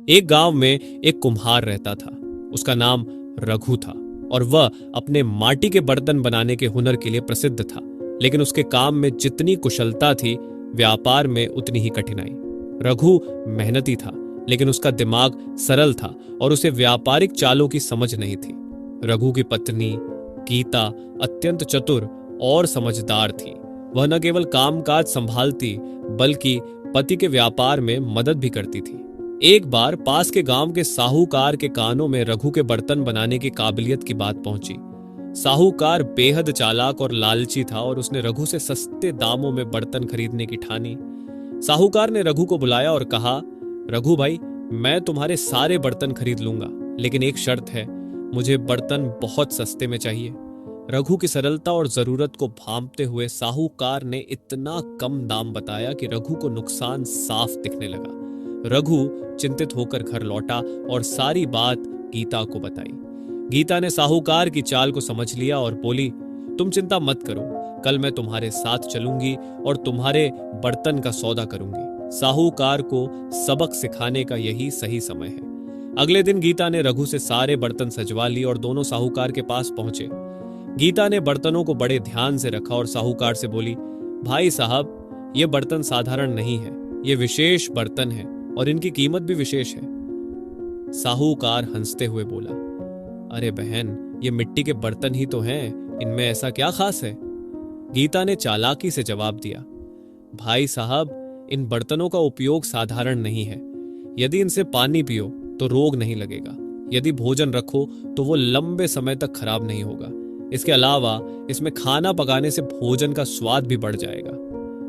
एक गांव में एक कुम्हार रहता था। उसका नाम रघु था और वह अपने माटी के बर्तन बनाने के हुनर के लिए प्रसिद्ध था। लेकिन उसके काम में जितनी कुशलता थी, व्यापार में उतनी ही कठिनाई। रघु मेहनती था, लेकिन उसका दिमाग सरल था और उसे व्यापारिक चालों की समझ नहीं थी। रघु की पत्नी गीता अत्यंत चतुर और समझदार थी। वह न केवल कामकाज संभालती बल्कि पति के व्यापार में मदद भी करती थी। एक बार पास के गांव के साहूकार के कानों में रघु के बर्तन बनाने की काबिलियत की बात पहुंची। साहूकार बेहद चालाक और लालची था और उसने रघु से सस्ते दामों में बर्तन खरीदने की ठानी। साहूकार ने रघु को बुलाया और कहा, रघु भाई, मैं तुम्हारे सारे बर्तन खरीद लूंगा, लेकिन एक शर्त है, मुझे बर्तन बहुत सस्ते में चाहिए। रघु की सरलता और जरूरत को भांपते हुए साहूकार ने इतना कम दाम बताया कि रघु को नुकसान साफ दिखने लगा। रघु चिंतित होकर घर लौटा और सारी बात गीता को बताई। गीता ने साहूकार की चाल को समझ लिया और बोली, तुम चिंता मत करो, कल मैं तुम्हारे साथ चलूंगी और तुम्हारे बर्तन का सौदा करूंगी। साहूकार को सबक सिखाने का यही सही समय है। अगले दिन गीता ने रघु से सारे बर्तन सजवा लिए और दोनों साहूकार के पास पहुंचे। गीता ने बर्तनों को बड़े ध्यान से रखा और साहूकार से बोली, भाई साहब, ये बर्तन साधारण नहीं है, ये विशेष बर्तन है और इनकी कीमत भी विशेष है। साहूकार हंसते हुए बोला, अरे बहन, ये मिट्टी के बर्तन ही तो हैं, इनमें ऐसा क्या खास है? गीता ने चालाकी से जवाब दिया, भाई साहब, इन बर्तनों का उपयोग साधारण नहीं है। यदि इनसे पानी पियो तो रोग नहीं लगेगा, यदि भोजन रखो तो वो लंबे समय तक खराब नहीं होगा। इसके अलावा इसमें खाना पकाने से भोजन का स्वाद भी बढ़ जाएगा।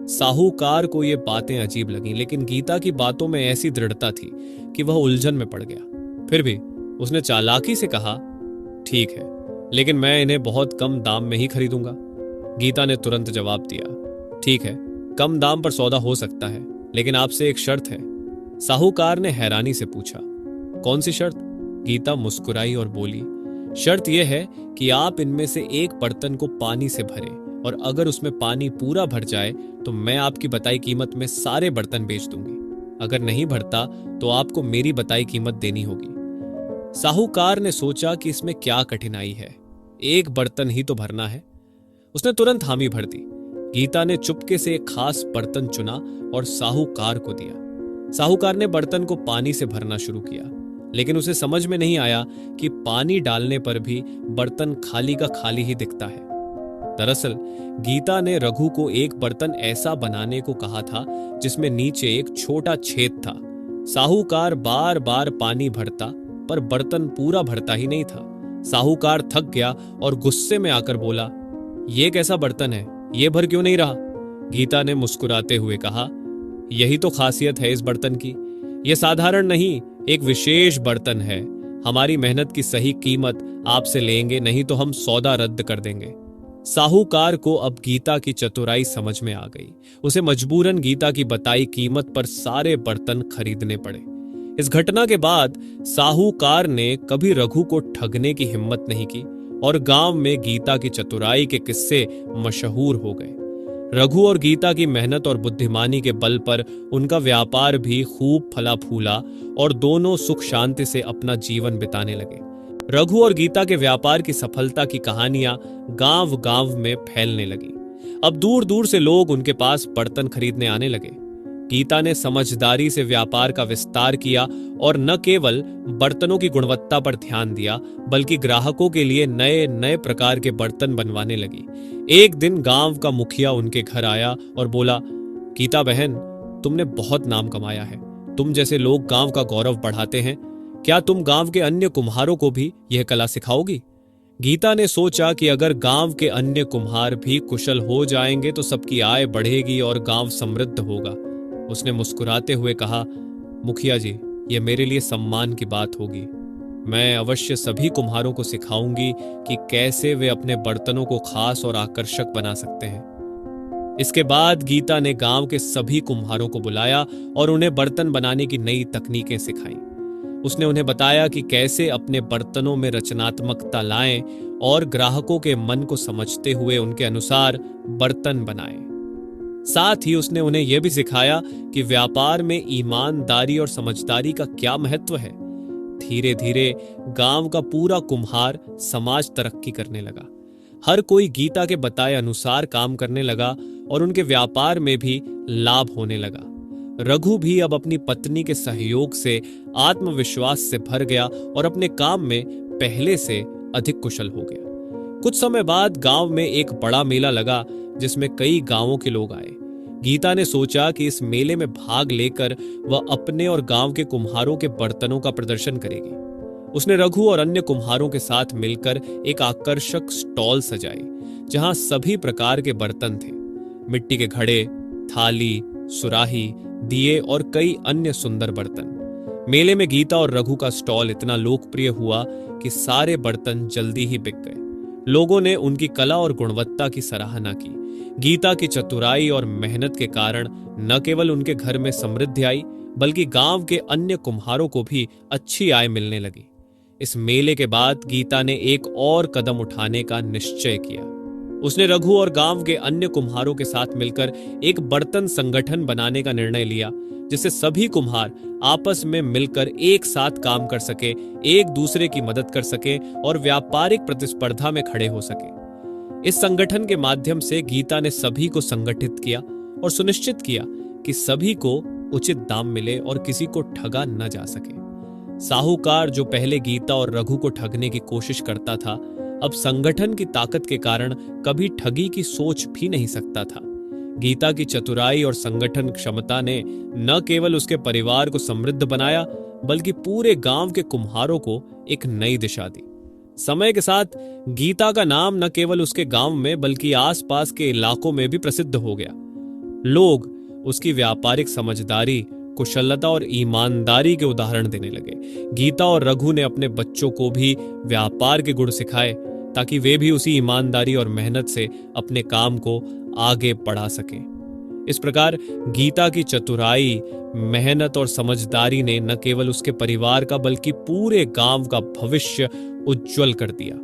साहूकार को ये बातें अजीब लगीं, लेकिन गीता की बातों में ऐसी दृढ़ता थी कि वह उलझन में पड़ गया। फिर भी उसने चालाकी से कहा, ठीक है, लेकिन मैं इन्हें बहुत कम दाम में ही खरीदूंगा। गीता ने तुरंत जवाब दिया, ठीक है, कम दाम पर सौदा हो सकता है, लेकिन आपसे एक शर्त है। साहूकार ने हैरानी से पूछा, कौन सी शर्त? गीता मुस्कुराई और बोली, शर्त यह है कि आप इनमें से एक बर्तन को पानी से भरें और अगर उसमें पानी पूरा भर जाए तो मैं आपकी बताई कीमत में सारे बर्तन बेच दूंगी। अगर नहीं भरता तो आपको मेरी बताई कीमत देनी होगी। साहूकार ने सोचा कि इसमें क्या कठिनाई है, एक बर्तन ही तो भरना है। उसने तुरंत हामी भर दी। गीता ने चुपके से एक खास बर्तन चुना और साहूकार को दिया। साहूकार ने बर्तन को पानी से भरना शुरू किया, लेकिन उसे समझ में नहीं आया कि पानी डालने पर भी बर्तन खाली का खाली ही दिखता है। दरअसल गीता ने रघु को एक बर्तन ऐसा बनाने को कहा था जिसमें नीचे एक छोटा छेद था। साहूकार बार बार पानी भरता पर बर्तन पूरा भरता ही नहीं था। साहूकार थक गया और गुस्से में आकर बोला, यह कैसा बर्तन है, ये भर क्यों नहीं रहा? गीता ने मुस्कुराते हुए कहा, यही तो खासियत है इस बर्तन की, यह साधारण नहीं, एक विशेष बर्तन है। हमारी मेहनत की सही कीमत आपसे लेंगे, नहीं तो हम सौदा रद्द कर देंगे। साहूकार को अब गीता की चतुराई समझ में आ गई। उसे मजबूरन गीता की बताई कीमत पर सारे बर्तन खरीदने पड़े। इस घटना के बाद साहूकार ने कभी रघु को ठगने की हिम्मत नहीं की और गांव में गीता की चतुराई के किस्से मशहूर हो गए। रघु और गीता की मेहनत और बुद्धिमानी के बल पर उनका व्यापार भी खूब फला फूला और दोनों सुख शांति से अपना जीवन बिताने लगे। रघु और गीता के व्यापार की सफलता की कहानियां गांव गांव में फैलने लगी। अब दूर दूर से लोग उनके पास बर्तन खरीदने आने लगे। गीता ने समझदारी से व्यापार का विस्तार किया और न केवल बर्तनों की गुणवत्ता पर ध्यान दिया, बल्कि ग्राहकों के लिए नए नए प्रकार के बर्तन बनवाने लगी। एक दिन गांव का मुखिया उनके घर आया और बोला, गीता बहन, तुमने बहुत नाम कमाया है, तुम जैसे लोग गांव का गौरव बढ़ाते हैं, क्या तुम गांव के अन्य कुम्हारों को भी यह कला सिखाओगी? गीता ने सोचा कि अगर गांव के अन्य कुम्हार भी कुशल हो जाएंगे तो सबकी आय बढ़ेगी और गांव समृद्ध होगा। उसने मुस्कुराते हुए कहा, मुखिया जी, यह मेरे लिए सम्मान की बात होगी। मैं अवश्य सभी कुम्हारों को सिखाऊंगी कि कैसे वे अपने बर्तनों को खास और आकर्षक बना सकते हैं। इसके बाद गीता ने गांव के सभी कुम्हारों को बुलाया और उन्हें बर्तन बनाने की नई तकनीकें सिखाईं। उसने उन्हें बताया कि कैसे अपने बर्तनों में रचनात्मकता लाएं और ग्राहकों के मन को समझते हुए उनके अनुसार बर्तन बनाएं। साथ ही उसने उन्हें यह भी सिखाया कि व्यापार में ईमानदारी और समझदारी का क्या महत्व है। धीरे धीरे गांव का पूरा कुम्हार समाज तरक्की करने लगा। हर कोई गीता के बताए अनुसार काम करने लगा और उनके व्यापार में भी लाभ होने लगा। रघु भी अब अपनी पत्नी के सहयोग से आत्मविश्वास से भर गया और अपने काम में पहले से अधिक कुशल हो गया। कुछ समय बाद गांव में एक बड़ा मेला लगा जिसमें कई गांवों के लोग आए। गीता ने सोचा कि इस मेले में भाग लेकर वह अपने और गांव के कुम्हारों के बर्तनों का प्रदर्शन करेगी। उसने रघु और अन्य कुम्हारों के साथ मिलकर एक आकर्षक स्टॉल सजाई जहां सभी प्रकार के बर्तन थे। मिट्टी के घड़े, थाली, सुराही, दिए और कई अन्य सुंदर बर्तन। मेले में गीता और रघु का स्टॉल इतना लोकप्रिय हुआ कि सारे बर्तन जल्दी ही बिक गए। लोगों ने उनकी कला और गुणवत्ता की सराहना की। गीता की चतुराई और मेहनत के कारण न केवल उनके घर में समृद्धि आई, बल्कि गांव के अन्य कुम्हारों को भी अच्छी आय मिलने लगी। इस मेले के बाद गीता ने एक और कदम उठाने का निश्चय किया। उसने रघु और गांव के अन्य कुम्हारों के साथ मिलकर एक बर्तन संगठन बनाने का निर्णय लिया, जिससे सभी कुम्हार आपस में मिलकर एक साथ काम कर सके, एक दूसरे की मदद कर सके और व्यापारिक प्रतिस्पर्धा में खड़े हो सके। इस संगठन के माध्यम से गीता ने सभी को संगठित किया और सुनिश्चित किया कि सभी को उचित दाम मिले और किसी को ठगा न जा सके। साहूकार जो पहले गीता और रघु को ठगने की कोशिश करता था, अब संगठन की ताकत के कारण कभी ठगी की सोच भी नहीं सकता था। गीता की चतुराई और संगठन क्षमता ने न केवल उसके परिवार को समृद्ध बनाया, बल्कि पूरे गांव के कुम्हारों को एक नई दिशा दी। समय के साथ गीता का नाम न केवल उसके गांव में बल्कि आसपास के इलाकों में भी प्रसिद्ध हो गया। लोग उसकी व्यापारिक समझदारी, कुशलता और ईमानदारी के उदाहरण देने लगे। गीता और रघु ने अपने बच्चों को भी व्यापार के गुण सिखाए ताकि वे भी उसी ईमानदारी और मेहनत से अपने काम को आगे बढ़ा सकें। इस प्रकार गीता की चतुराई, मेहनत और समझदारी ने न केवल उसके परिवार का बल्कि पूरे गांव का भविष्य उज्जवल कर दिया।